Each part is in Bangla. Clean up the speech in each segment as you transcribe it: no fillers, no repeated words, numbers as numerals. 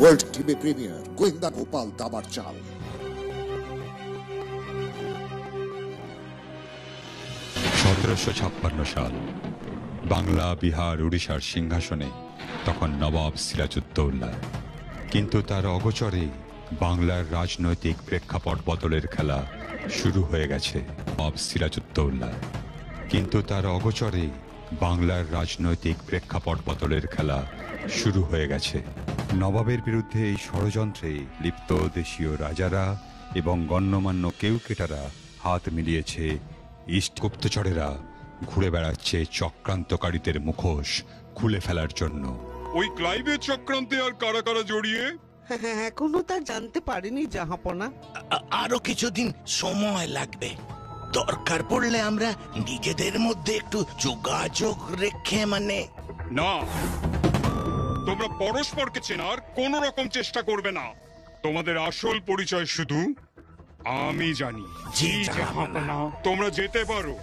ওয়ার্ল্ড টিভি প্রিমিয়ার গোয়েন্দা গোপাল দাবার চাল। 1756 সাল, বাংলা, বিহার, উড়িষ্যার সিংহাসনে তখন নবাব সিরাজউদ্দৌলা। কিন্তু তার অগোচরে বাংলার রাজনৈতিক প্রেক্ষাপট বদলের খেলা শুরু হয়ে গেছে। নবাব সিরাজউদ্দৌলা, কিন্তু তার অগোচরে বাংলার রাজনৈতিক প্রেক্ষাপট বদলের খেলা শুরু হয়ে গেছে। নবাবের বিরুদ্ধে এই ষড়যন্ত্রে লিপ্ত দেশীয় রাজারা এবং গণ্যমান্য কেউকেটারা হাত মিলিয়েছে। ইস্ট গুপ্তচরেরা ঘুরে বেড়াচ্ছে চক্রান্তকারীদের মুখোশ খুলে ফেলার জন্য। ওই ক্লাইভের চক্রান্তে আর কারা কারা জড়িয়ে এখনো তা জানতে পারিনি জাহাপনা। আরো কিছুদিন সময় লাগবে। দরকার পড়লে আমরা নিজেদের মধ্যে একটু যোগাযোগ রেখে না, তোমরা পরস্পরকে চেনার কোন রকম চেষ্টা করবে না। তোমাদের আসল পরিচয় শুধু আমি জানি। জি জাহাপনা। তোমরা যেতে পারো।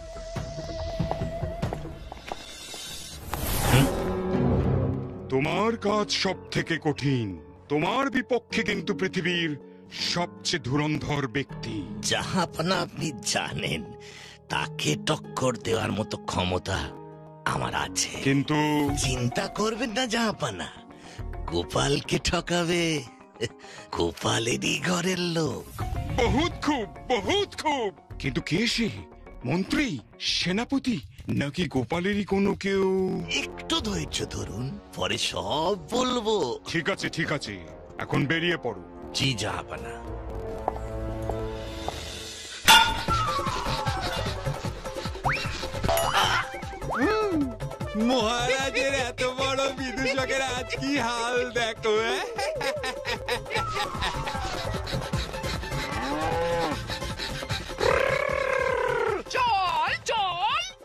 তোমার কাজ সব থেকে কঠিন। তোমার বিপক্ষে কিন্তু পৃথিবীর সবচেয়ে ধুরন্ধর ব্যক্তি। জাহাপনা, আপনি জানেন তাকে টক্কর দেওয়ার মতো ক্ষমতা আমার আছে। কিন্তু চিন্তা করবেন না জাহাপনা, গোপালকে ঠকাবে গোপালেরই ঘরের লোক। বহুত খুব। কিন্তু কে সে? মন্ত্রী, সেনাপতি, নাকি গোপালেরই কোনো কেউ? একটু ধৈর্য ধরুন, পরে সব বলবো। ঠিক আছে, এখন বেরিয়ে পড়ো। জি জাহাপনা। মহারাজের এত বড় বিদূষকের আজ কি হাল দেখো।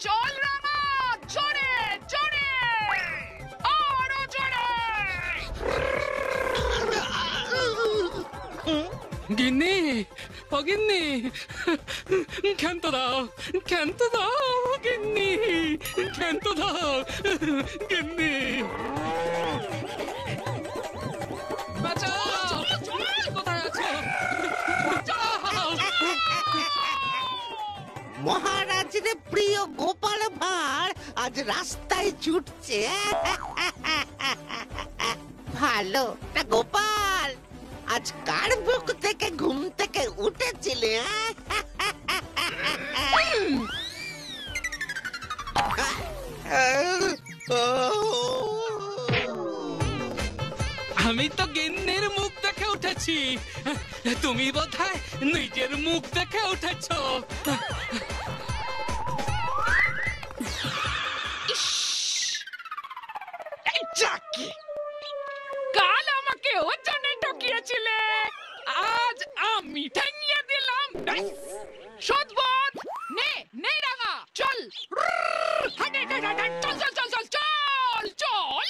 চল রামা, জোরে জোরে, আরো জোরে। গিন্নি, ও গিন্নি, ক্ষান্ত দাও গিন্নি, ক্ষান্ত দাও গিন্নি। কোথায় আছো? মহারাজের প্রিয় গোপাল ভাঁড় আজ রাস্তায় ছুটছে। ভালো না গোপাল, আজ কার বুক থেকে ঘুম থেকে উঠেছিলে? আমি তো গিন্নির মুখ দেখে উঠেছি, তুমি বোধহয় নিজের মুখ দেখে উঠেছ। কাল আমাকে ওজনে ঠকিয়েছিলে, আজ আমি ঠেঙিয়ে দিলাম। সদবোধ নে রাঙা, চল চল।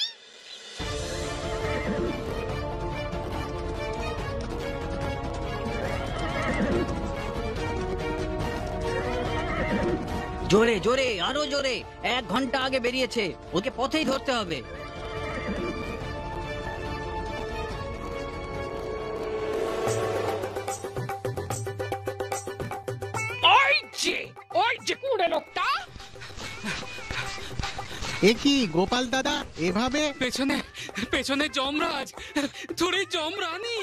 জোরে জোরে, আরো জোরে। 1 ঘন্টা আগে বেরিয়েছে, ওকে পথেই ধরতে হবে। ওই যে কুড়ে লোকটা। কি গোপাল দাদা, এভাবে? পেছনে যমরাজ, থোড়ি যমরানী।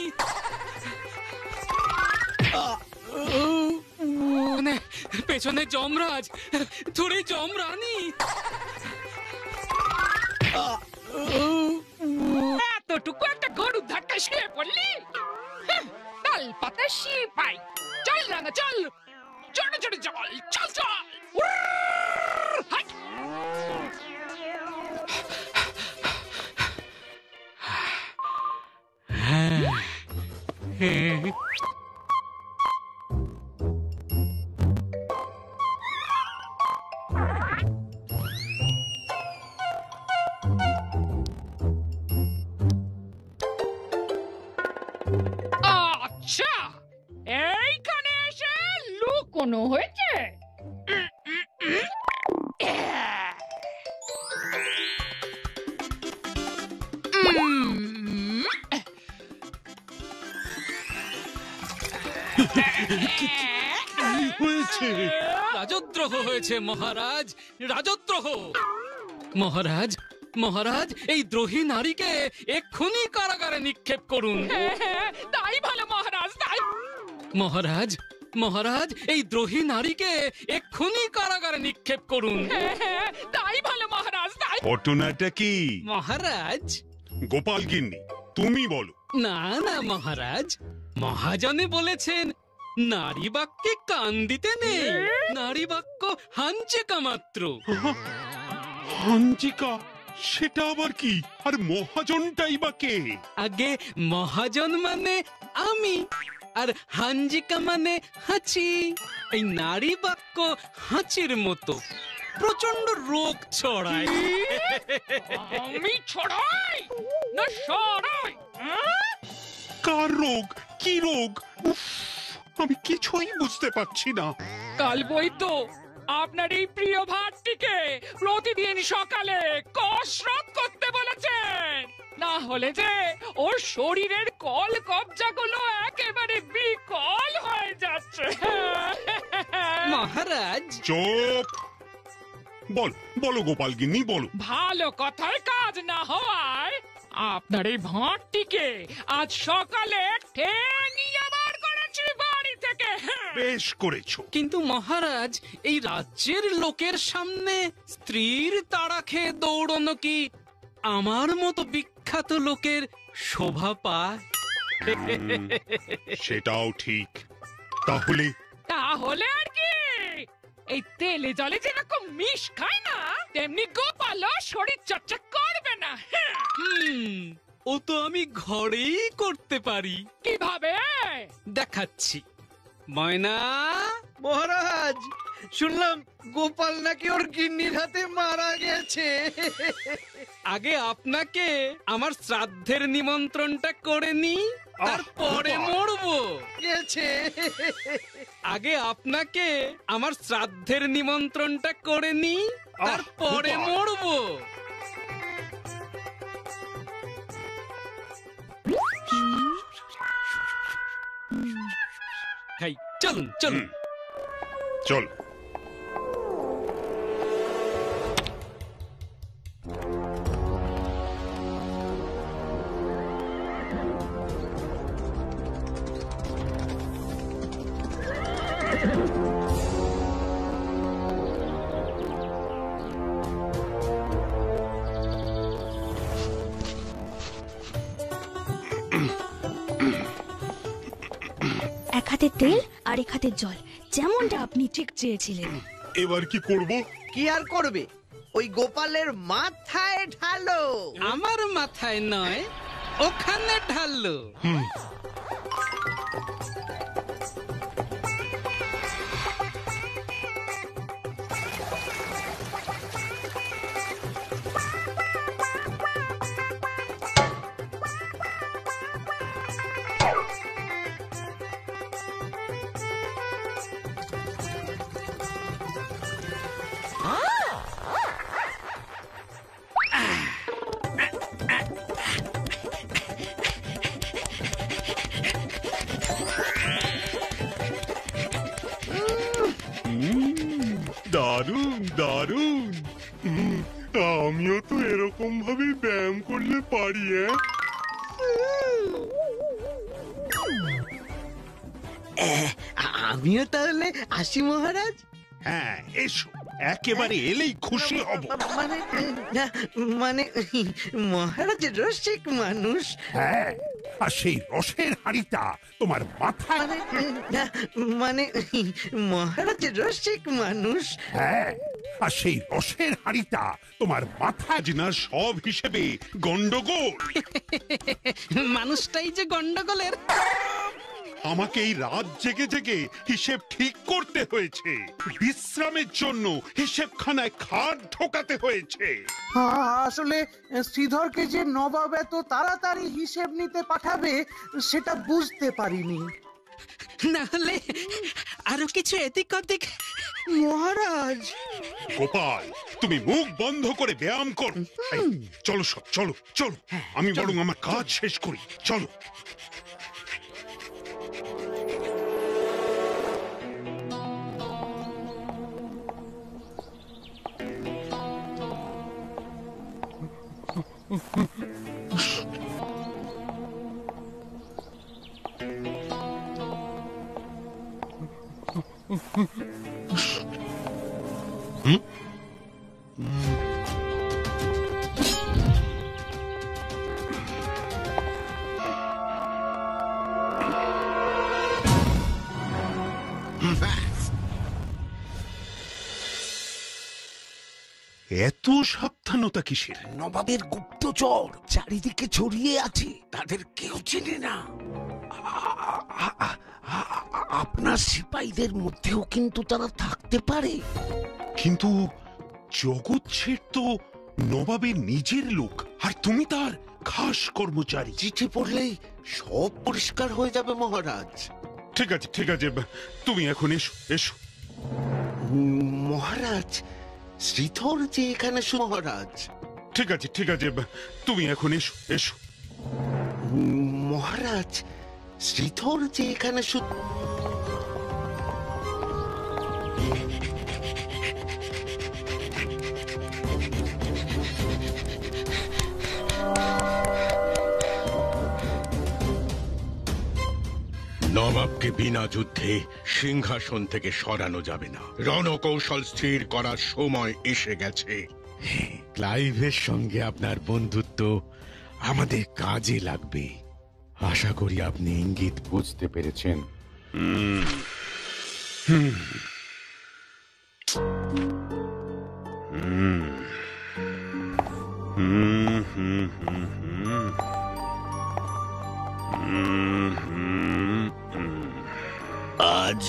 পেছনে যমরাজ, থোড়ি যমরানী। এতটুকু একটা গরুর ধাক্কা শুয়ে পড়লি? তাল পাতা শুয়ে পাই। চল রাঙা, চল, জোরে জোরে চল। আচ্ছা, এইখানে এসে লুকোনো হয়েছে। হয়েছে? রাজদ্রোহ হয়েছে মহারাজ, রাজদ্রোহ। মহারাজ, মহারাজ, এই দ্রোহী নারীকে এক্ষুনি কারাগারে নিক্ষেপ করুন। তাই ভালো মহারাজ, তাই। মহারাজ, মহারাজ, এই দ্রোহী নারীকে এক্ষুনি কারাগারে নিক্ষেপ করুন। তাই ভালো মহারাজ, তাই। ঘটনাটা কি মহারাজ? গোপাল গিন্নি, তুমি বলো। না না মহারাজ, মহাজনে বলেছেন নারী বাক্যে কান দিতে নেই, নারী বাক্য হাঞ্চিকা মাত্র। হাঞ্চিকা? সেটা আবার কি? আর মহাজনটাই বা কে? আগে মহাজন মানে আমি, আর হাঞ্জিকা মানে হাঁচি। এই নারী বাক্য হাঁচির মতো প্রচন্ড রোগ ছড়ায়। আমি ছড়াই না সরাই? কার রোগ? কি রোগ? উফ, আমি কিছুই বুঝতে পারছি না। কাল বই তো আপনার এই প্রিয় ভাতটিকে প্রতিদিন সকালে কসরত করতে বলেছেন, না হলে যে ওর শরীরের কল কবজাগুলো একেবারে বিকল হয়ে যাচ্ছে। মহারাজ, চুপ! বল বলো গোপাল গিন্নি, বলো। ভালো কথায় কাজ না হওয়ায় আপনার এই ভাঁটটিকে আজ সকালে ঠেঙিয়ে বার করেছি বাড়ি থেকে। বেশ করেছো। কিন্তু মহারাজ, এই রাজ্যের লোকের সামনে স্ত্রীর তাড়া খেয়ে দৌড়নো কি আমার মতো বিখ্যাত লোকের শোভা পায়? সেটাও ঠিক। তাহলে তাহলে আর কি, এই তেলে জলে যেরকম মিশ খায় না, তেমনি গোপালও শরীর চর্চা করবে না। ও তো আমি ঘরেই করতে পারি। কিভাবে? দেখাচ্ছি। ময়না, মহারাজ, শুনলাম গোপাল নাকি ওর গিন্নির হাতে মারা গেছে। আগে আপনাকে আমার শ্রাদ্ধের নিমন্ত্রণটা করে নি, তারপরে মরবো। গেছে। আগে আপনাকে আমার শ্রাদ্ধের নিমন্ত্রণটা করে নি, তারপরে মরবো। খাই, চলুন চলুন। চল। এক হাতে তেল আর এক হাতে জল, যেমনটা আপনি ঠিক চেয়েছিলেন। এবার কি করব? কি আর করবে, ওই গোপালের মাথায় ঢালো। আমার মাথায় নয়, ওখানে ঢাললো। দারুণ দারুণ! আমিও তো এরকম ভাবে ব্যায়াম করলে পারি। আমিও তাহলে আসি মহারাজ। হ্যাঁ, এসো, একেবারে এলেই খুশি হব। মানে মহারাজ রসিক মানুষ। হ্যাঁ, আর সেই রসের হাঁড়িটা তোমার মাথায়। মানে মহারাজ রসিক মানুষ। হ্যাঁ, আর সেই রসের হাঁড়িটা তোমার মাথায় না সব হিসেবে গন্ডগোল। মানুষটাই যে গন্ডগোলের। আমাকে এই রাত জেগে জেগে হিসেব ঠিক করতে হয়েছে, বিশ্রামের জন্য হিসেবখানায় খাট ঢোকাতে হয়েছে। আসলে শ্রীধরকে যে নবাব এত তাড়াতাড়ি হিসেব নিতে পাঠাবে সেটা বুঝতে পারিনি। না হলে আরো কিছু এদিক ওদিক। মহারাজ, গোপাল, তুমি মুখ বন্ধ করে ব্যায়াম করো। চলো সব, চলো চলো, আমি বরং আমার কাজ শেষ করি। চলো। এত সাবধানতা কিসের? নবাবের গুপ্তচর চারিদিকে ছড়িয়ে আছে, তাদের কেউ চেনে না। আপনার সিপাহীদের মধ্যেও কিন্তু তারা থাকতে পারে। কিন্তু জগৎ শেঠ তো নবাবের নিজের লোক, আর তুমি তার খাস কর্মচারী। চিঠি পড়লেই সব পরিষ্কার হয়ে যাবে মহারাজ। ঠিক আছে, ঠিক আছে, তুমি এখন এসো এসো। মহারাজ, শ্রীধর যে এখানে। মহারাজ, ঠিক আছে, ঠিক আছে, তুমি এখন এসো এসো। মহারাজ, শ্রীধর যে এখানে। নবাবকে বিনা যুদ্ধে সিংহাসন থেকে সরানো যাবে না। রণকৌশল স্থির করার সময় এসে গেছে। ক্লাইভের সঙ্গে আপনার বন্ধুত্ব আমাদের কাজে লাগবে। আশা করি আপনি ইঙ্গিত বুঝতে পেরেছেন। আজ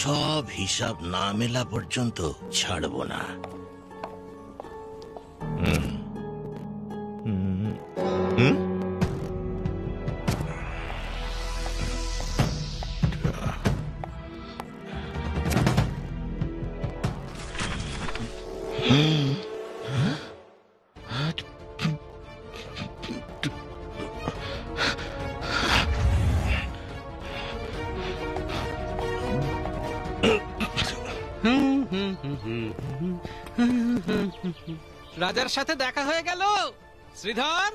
সব হিসাব না মেলা পর্যন্ত ছাড়ব না। রাজার সাথে দেখা হয়ে গেল। শ্রীধর,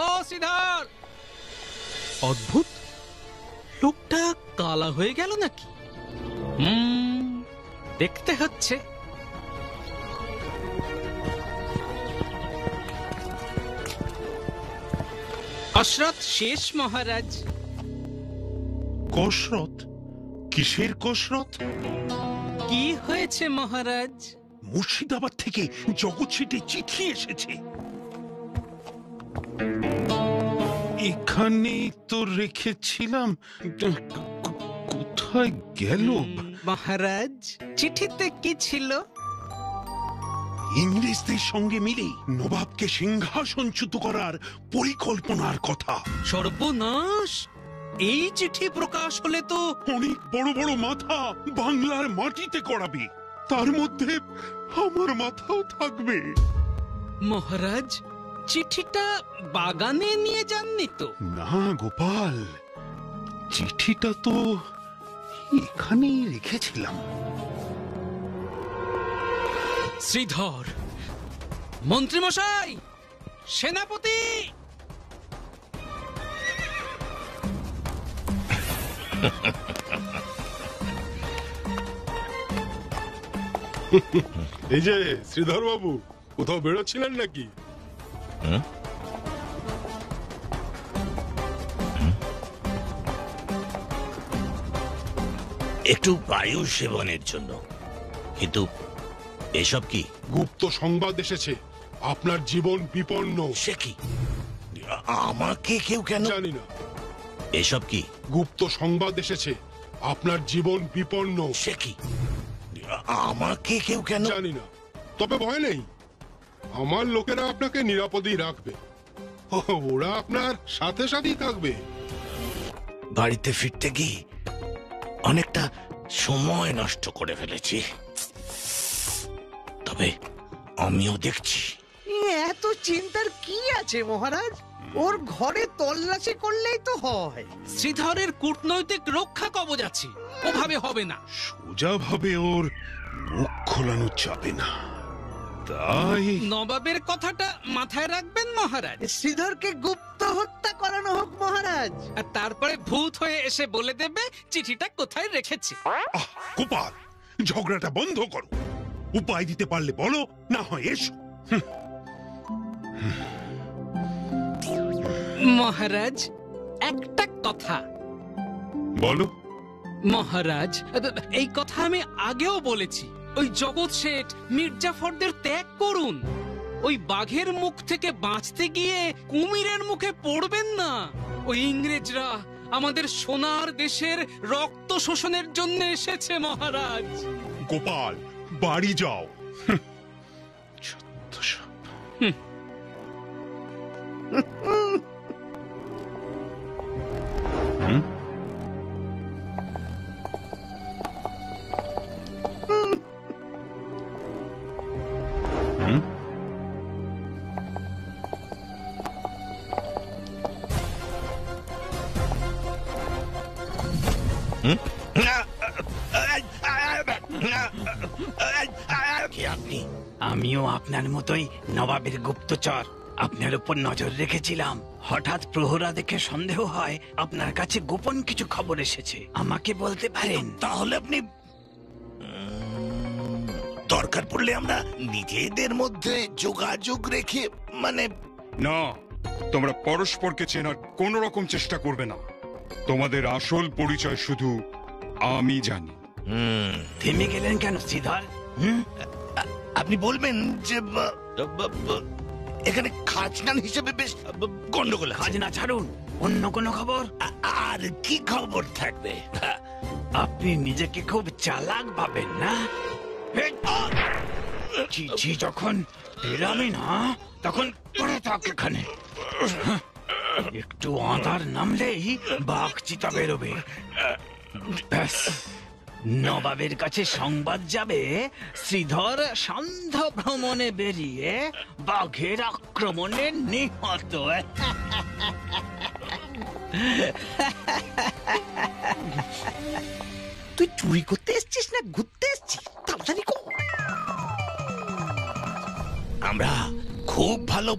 ও শ্রীধর। অদ্ভুত, লোকটা কালা হয়ে গেল নাকি? দেখতে হচ্ছে। কসরত শেষ মহারাজ। কসরত? কিসের কসরত? কি হয়েছে মহারাজ? মুর্শিদাবাদ থেকে জগৎ শেঠের চিঠি এসেছে। এখানে তো রেখেছিলাম, কোথায় গেল? মহারাজ, চিঠিতে কি ছিল? ইংরেজদের সঙ্গে মিলে নবাবকে সিংহাসনচ্যুত করার পরিকল্পনার কথা। সর্বনাশ! এই চিঠি প্রকাশ হলে তো অনেক বড় বড় মাথা বাংলার মাটিতে করাবে, তার মধ্যে আমার মাথাও থাকবে। মহারাজ, চিঠিটা বাগানে নিয়ে যাননি তো? না গোপাল, চিঠিটা তো এখানেই রেখেছিলাম। শ্রীধর, মন্ত্রীমশাই, সেনাপতি! এই যে শ্রীধর বাবু, কোথাও বেরোচ্ছিলেন নাকি? একটু বায়ু সেবনের জন্য। কিন্তু এসব কি? গুপ্ত সংবাদ এসেছে, আপনার জীবন বিপন্ন। সে কি? আমাকে কেউ কেন? জানি না। এসব কি? গুপ্ত সংবাদ এসেছে, আপনার জীবন বিপন্ন। সে কি? আমাকে কেউ কেন? জানি না, তবে ভয় নেই, আমার লোকেরা আপনাকে নিরাপদেই রাখবে। ওরা আপনার সাথে সাথেই থাকবে। বাড়িতে ফিরতে গিয়ে অনেকটা সময় নষ্ট করে ফেলেছি, তবে আমিও দেখছি। এত চিন্তার কি আছে মহারাজ? ওর ঘরে তল্লাশি করলেই তো হয়। শ্রীধরের কূটনৈতিক রক্ষা কবচ আছে, ওভাবে হবে না। সোজা ভাবে ওর মুখ খোলানো যাবে না। তাই নবাবের কথাটা মাথায় রাখবেন মহারাজ। শ্রীধরকে গুপ্ত হত্যা করানো হোক মহারাজ। আর তারপরে ভূত হয়ে এসে বলে দেবে চিঠিটা কোথায় রেখেছে। গোপাল, ঝগড়াটা বন্ধ করো। উপায় দিতে পারলে বলো, না হয় এসো। মহারাজ, একটা কথা। বলো। মহারাজ, এই কথা আমি আগেও বলেছি। ওই জগৎ শেঠ মির্জাফরদের ত্যাগ করুন। ওই বাঘের মুখ থেকে বাঁচতে গিয়ে কুমিরের মুখে পড়বেন না। ওই ইংরেজরা আমাদের সোনার দেশের রক্ত শোষণের জন্য এসেছে মহারাজ। গোপাল, বাড়ি যাও। আমিও আপনার মতোই নবাবের গুপ্তচর। আপনার উপর নজর রেখেছিলাম। হঠাৎ প্রহরা দেখে সন্দেহ হয় আপনার কাছে গোপন কিছু খবর এসেছে। আমাকে বলতে পারেন? তাহলে আপনি দরকার পড়লে আমরা নিজেদের মধ্যে যোগাযোগ রেখে মানে না, তোমরা পরস্পরকে চেনার কোন রকম চেষ্টা করবে না। তোমাদের আসল পরিচয় শুধু আমি জানি। থেমে গেলেন কেন শ্রীধর? আপনি বলবেন যে এখানে খাজনা হিসেবে বেশ গন্ডগোল। খাজনা ছাড়ুন, অন্য কোনো খবর? আর কি খবর থাকবে? আপনি নিজেকে খুব চালাক ভাবেন না? চিঠি যখন পেলামই না তখন পড়ে থাক এখানে। একটু আধার নামলেই বাঘ চিতা বেরোবে। ব্যাস, নবাবের কাছে সংবাদ যাবে শ্রীধর সন্ধ্যা ভ্রমণে বেরিয়ে বাঘের আক্রমণে নিহত। তুই চুরি করতে এসছিস না ঘুরতে এসছিস? তাড়াতাড়ি কর। আমরা খুব ভালো